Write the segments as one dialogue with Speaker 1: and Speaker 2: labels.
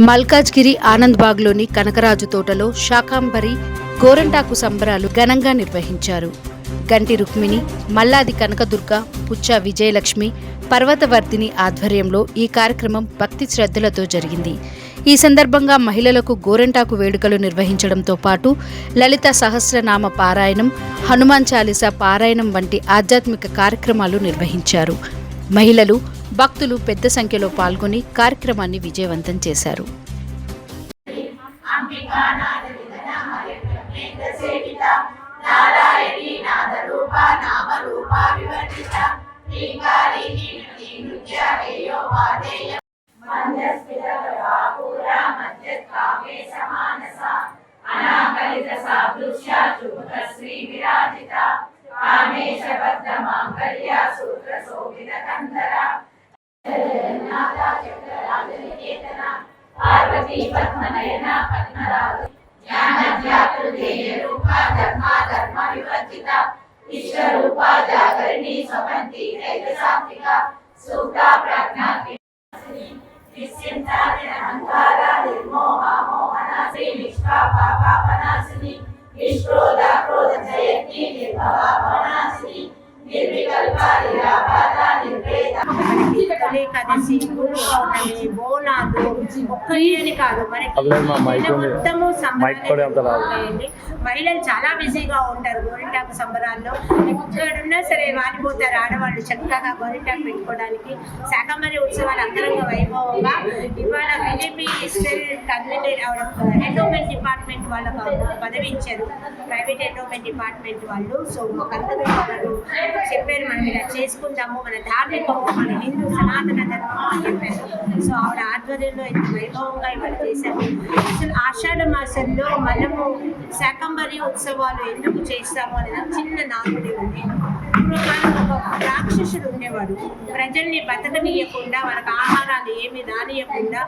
Speaker 1: మల్కాజ్గిరి ఆనంద్బాగ్లోని కనకరాజు తోటలో శాకాంబరి గోరంటాకు సంబరాలు ఘనంగా నిర్వహించారు. గంటి రుక్మిణి, మల్లాది కనకదుర్గ, పుచ్చ విజయలక్ష్మి, పర్వతవర్ధిని ఆధ్వర్యంలో ఈ కార్యక్రమం భక్తి శ్రద్ధలతో జరిగింది. ఈ సందర్భంగా మహిళలకు గోరంటాకు వేడుకలు నిర్వహించడంతో పాటు లలిత సహస్రనామ పారాయణం, హనుమాన్ చాలీసా పారాయణం వంటి ఆధ్యాత్మిక కార్యక్రమాలు నిర్వహించారు. మహిళలు, భక్తులు పెద్ద సంఖ్యలో పాల్గొని కార్యక్రమాన్ని విజయవంతం చేశారు.
Speaker 2: ఏకాదశి, గురు పౌర్ణమి, బోనాలు ఒక్కని కాదు మనకి మొత్తము సంబరాలు. మహిళలు చాలా బిజీగా ఉంటారు గోరింటాకు సంబరాల్లో. ఎక్కడున్నా సరే వాలిపోతారు ఆడవాళ్ళు చక్కగా గోరింటాకు పెట్టుకోవడానికి. శాకంబరి ఉత్సవాలు అంగరంగ వైభవంగా ఇవాళ బీజేపీ ఎండోమెంట్ డిపార్ట్మెంట్ వాళ్ళకు పదవి ఇచ్చారు, ప్రైవేట్ ఎండోమెంట్ డిపార్ట్మెంట్ వాళ్ళు. సో మాకందరూ వాళ్ళు చెప్పారు, మనం ఇలా చేసుకుందాము, మన ధార్మికము, మన హిందూ సనాతన ధర్మం అని చెప్పారు. సో ఆవిడ ఆధ్వర్యంలో ఇంత వైభవంగా ఇవాళ చేశారు. అసలు ఆషాఢ మాసంలో మనము శాకంబరి ఉత్సవాలు ఎందుకు చేస్తాము అనేది చిన్న నానుడి ఉంది. ఒక రాక్షసుడు ఉండేవాడు, ప్రజల్ని బతకనీయకుండా, వాళ్ళకి ఆహారాలు ఏమి రానియకుండా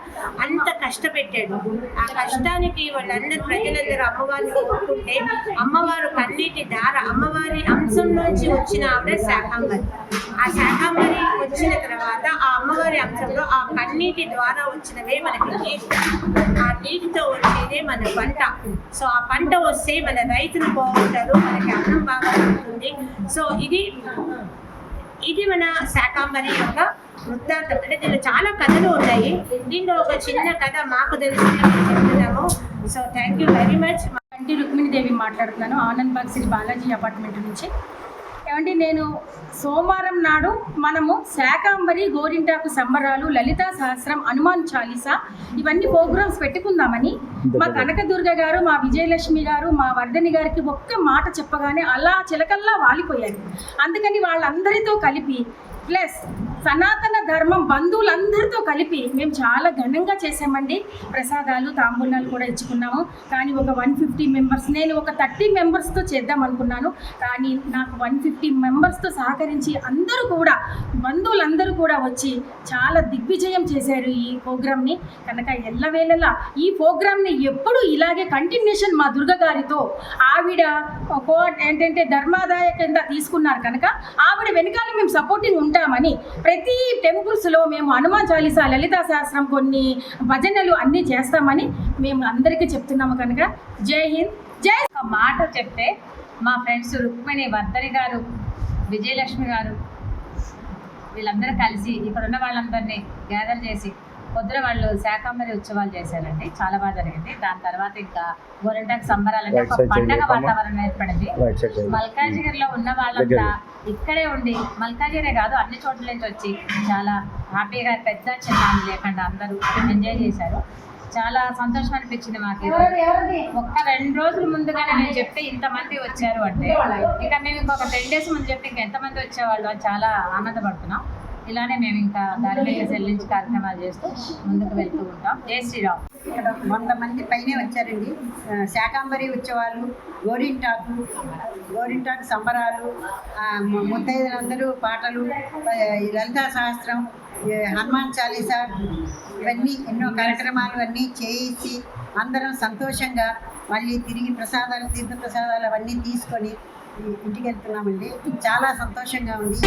Speaker 2: అంత కష్టపెట్టాడు. ఆ కష్టానికి వాళ్ళందరూ ప్రజలందరూ అమ్మవారిని కోరుకుంటే అమ్మవారు కన్నీటి ధార, అమ్మవారి అంశం నుంచి వచ్చిన ఆవిడ శాకంబరి. ఆ శాకంబరి వచ్చిన తర్వాత ఆ అమ్మవారి అంశంలో ఆ కన్నీటి ద్వారా వచ్చినవే మనకి నీటి, ఆ నీటితో వచ్చేదే మన పంట. సో ఆ పంట వస్తే మన రైతులు బాగుంటారు, మనకి అన్నం బాగా ఉంటుంది. సో ఇది మన శాకంబరి యొక్క వృత్తాంతం. అంటే దీనిలో చాలా కథలు ఉన్నాయి. దీంట్లో ఒక చిన్న కథ మాకు తెలిసి చెప్తున్నాము. So thank you very much.
Speaker 3: గంటి రుక్మిణి దేవి మాట్లాడుతున్నాను, ఆనంద్బాగ్ శ్రీ బాలాజీ అపార్ట్మెంట్ నుంచి. ఏమంటే నేను సోమవారం నాడు మనము శాకంబరి గోరింటాకు సంబరాలు, లలితా సహస్రం, హనుమాన్ చాలీసా ఇవన్నీ ప్రోగ్రామ్స్ పెట్టుకుందామని మా కనకదుర్గ గారు, మా విజయలక్ష్మి గారు, మా వర్ధని గారికి ఒక్క మాట చెప్పగానే అలా చిలకల్లా వాలిపోయారు. అందుకని వాళ్ళందరితో కలిపి ప్లస్ సనాతన ధర్మం బంధువులందరితో కలిపి మేము చాలా ఘనంగా చేసామండి. ప్రసాదాలు, తాంబూలాలు కూడా ఇచ్చుకున్నాము. కానీ ఒక 150 మెంబర్స్, నేను ఒక 30 మెంబర్స్తో చేద్దాం అనుకున్నాను. కానీ నాకు 150 మెంబర్స్తో సహకరించి అందరూ కూడా, బంధువులందరూ కూడా వచ్చి చాలా దిగ్విజయం చేశారు ఈ ప్రోగ్రామ్ని. కనుక ఎల్లవేళలా ఈ ప్రోగ్రామ్ని ఎప్పుడు ఇలాగే కంటిన్యూషన్ మా దుర్గ గారితో, ఆవిడ ఏంటంటే ధర్మాదాయ కింద తీసుకున్నారు కనుక ఆవిడ వెనకాల మేము సపోర్టింగ్ ఉంటామని ప్రతి టెంపుల్స్లో మేము హనుమాన్ చాలీసా, లలితా శాస్త్రం, కొన్ని భజనలు అన్నీ చేస్తామని మేము అందరికీ చెప్తున్నాము. కనుక జై హింద్, జై.
Speaker 4: ఒక మాట చెప్తే మా ఫ్రెండ్స్ రుక్మిణి, వర్ధని గారు, విజయలక్ష్మి గారు వీళ్ళందరూ కలిసి ఇక్కడ ఉన్న వాళ్ళందరినీ గ్యాదర్ చేసి పొద్దున వాళ్ళు శాకంబరి ఉత్సవాలు చేశారండి. చాలా బాగా జరిగింది. దాని తర్వాత ఇంకా గోరింటాకు సంబరాలంటే ఒక పండగ వాతావరణం ఏర్పడింది. మల్కాజ్గిరిలో ఉన్న వాళ్ళంతా ఇక్కడే ఉండి, మల్కాజ్గిరే కాదు అన్ని చోట్ల నుంచి వచ్చి చాలా హ్యాపీగా, పెద్ద చిన్న లేకుండా అందరూ ఎంజాయ్ చేశారు. చాలా సంతోషం అనిపించింది మాకు. ఒక్క 2 రోజుల ముందుగానే నేను చెప్తే ఇంతమంది వచ్చారు అంటే, ఇక మేము ఇంకొక 10 days ముందు చెప్తే ఇంకా ఎంతమంది వచ్చేవాళ్ళు అని చాలా ఆనందపడుతున్నాం. ఇలానే మేము ఇంకా ధార్మిక చెల్లించి కార్యక్రమాలు చేస్తూ ముందుకు వెళ్తూ ఉంటాం. జై శ్రీరామ్.
Speaker 2: ఇక్కడ 100 మంది పైనే వచ్చారండి. శాకంబరి ఉత్సవాలు, గోరింటాకు సంబరాలు, ముత్తైదులందరూ పాటలు, లలితా సహస్రం, హనుమాన్ చాలీసా ఇవన్నీ ఎన్నో కార్యక్రమాలు అన్నీ చేసి అందరం సంతోషంగా మళ్ళీ తిరిగి తీర్థ ప్రసాదాలు అవన్నీ తీసుకొని ఇంటికి వెళ్తున్నామండి. చాలా సంతోషంగా ఉంది.